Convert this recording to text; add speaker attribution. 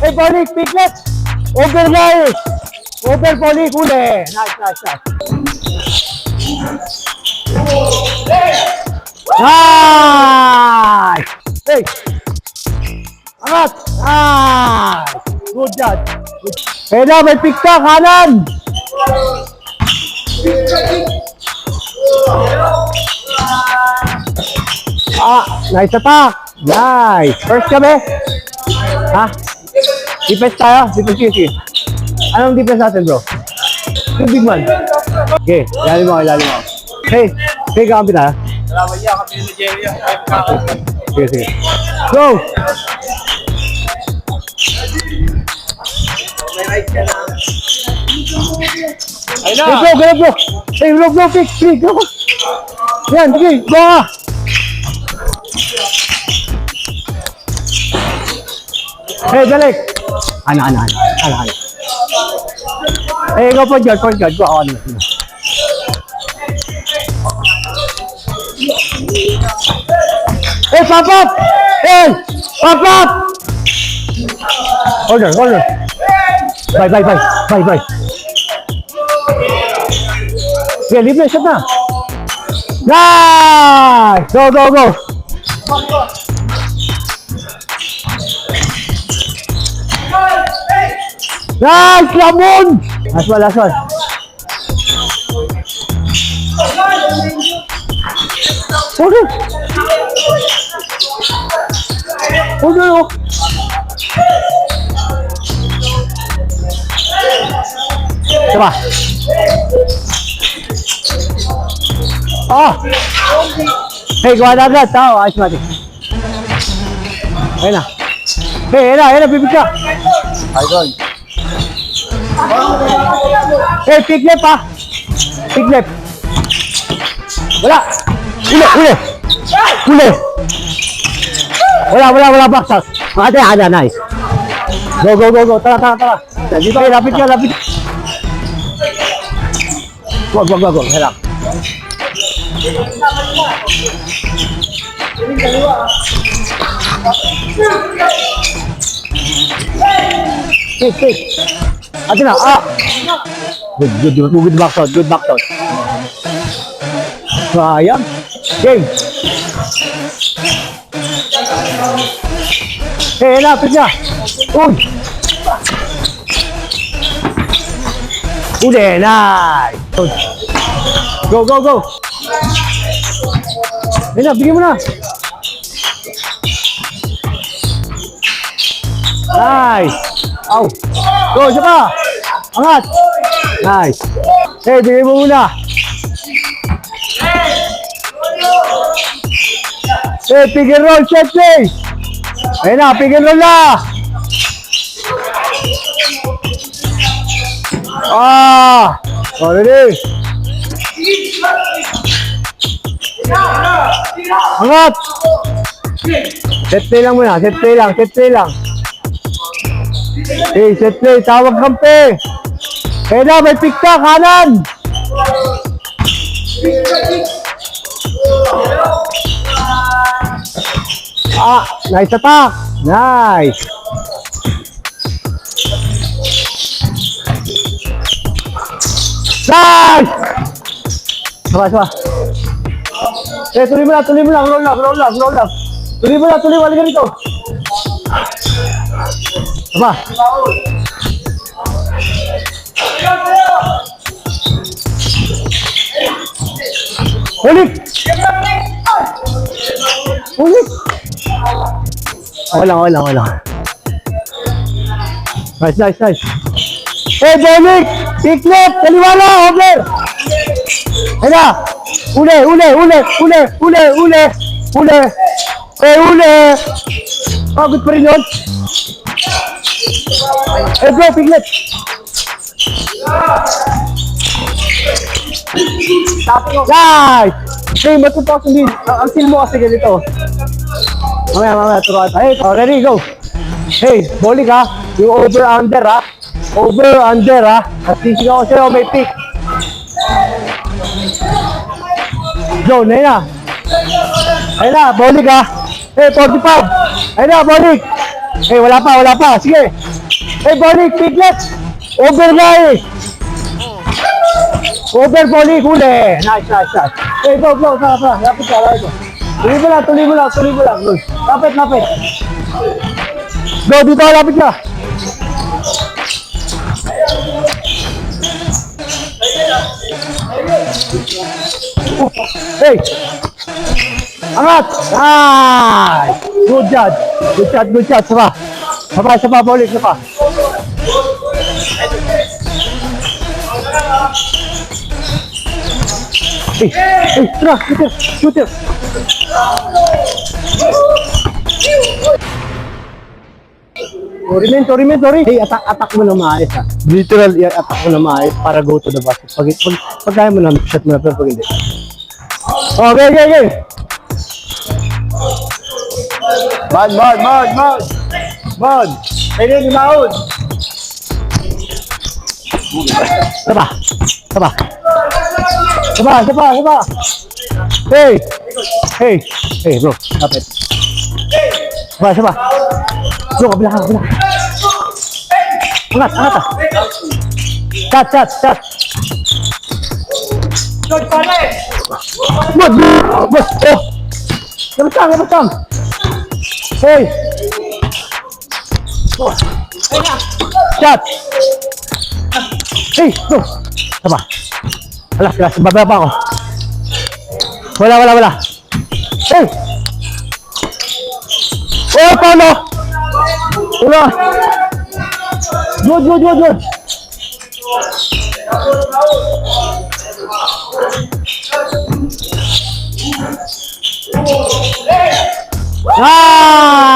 Speaker 1: Hey, balik, piglet! Over guys! Over balik, uli! Nice, nice, nice. Nice! Hey! Angat! Nice! Good job. Hey na, may pick ka, kanan! Nice attack! Nice! First kami! Ha? Defense tayo? Defense yun. Anong defense natin, bro? Yung big man. Okay, ilalim mo. Hey, kakampi tayo.
Speaker 2: Salamat niya, kami ni Jerry.
Speaker 1: Sige. Go!
Speaker 2: May rice ka na. Ayun na!
Speaker 1: Hey, bro! Hey, bro, pick! Go! Yan, sige, go ka! Hey, balik! Ano. Hey, go point guard. Go on. Hey, pop up! Hey! Pop up! Hold on. Bye. Yeah, leave na, shot na. Nice! Go! Nice, Lamon! Last one. Okay. Coba. Hey, gua ada tahu, ayos mati. Ayun na, pipika. Ayun. Hey, piglet pa. Piglet. Wala. Uli. Wala boxers. Ada, nice. Go. Tara. Dito, lapit ka. Go. Helak. Pick. Atin na. Good back out. Sayang. Game. Hey, lapit niya. Udah, nice. Go. Bigyan mo na. Nice. Go, siya pa. Angat. Nice. Hey, bigyan mo muna. Hey, pick and roll, set play. Ayun na, pick and roll na. Already. Angat. Set play lang muna, set play lang. Hey, set play, tawag kampi. Kaya na, may pick ka, kanan. Nice attack. Nice. Sama. Eh, tuloy mo lang. Roll up. Tuloy mo lang ganito. Sama. Ulit. Wala. Nice. Hey, Dominic! Piglet! Kaliwala! Over! Ayun na! Uli! Pagod pa rin yun! Hey, bro, Piglet! Guys! Hey, matutawag din. Ang seal mo kasi ganito. Mamaya, turuan tayo. Hey, ready, go! Hey, bowling ha! Yung over-under ha! At sisig ako sa'yo, may pick. Zone, ayun na, bowling ha! Hey, 45! Ayun na, bowling! Hey, wala pa. Sige. Hey, Bonnie, piglet. Over na eh. Over, Bonnie, huli. Nice. Hey, go. Tara. Lapit ka. Tuloy mo lang. Good. Lapit. Go, dito, lapit ka. Hey! Angat! Nice! Good shot. Sapa, balik, sapa. Hey, tara, shooter. Sorry. Hey, attack mo na maayos ha. Literal, attack mo na maayos para go to the basket. Pag kaya mo na, shot mo na, pero pag hindi. Okay. Mod. Pwede yung maud. Sapa. Hey, bro. Kapit. Sapa. Bro, kabila. Angat ah. Cut.
Speaker 2: Good pala eh.
Speaker 1: Mod. Oh. Labas. Hey. Shot. Hey, bro. Sapa. Alas, bababa pa ako. Wala. Hey. Oh, Paulo. Wala. Good. Ah!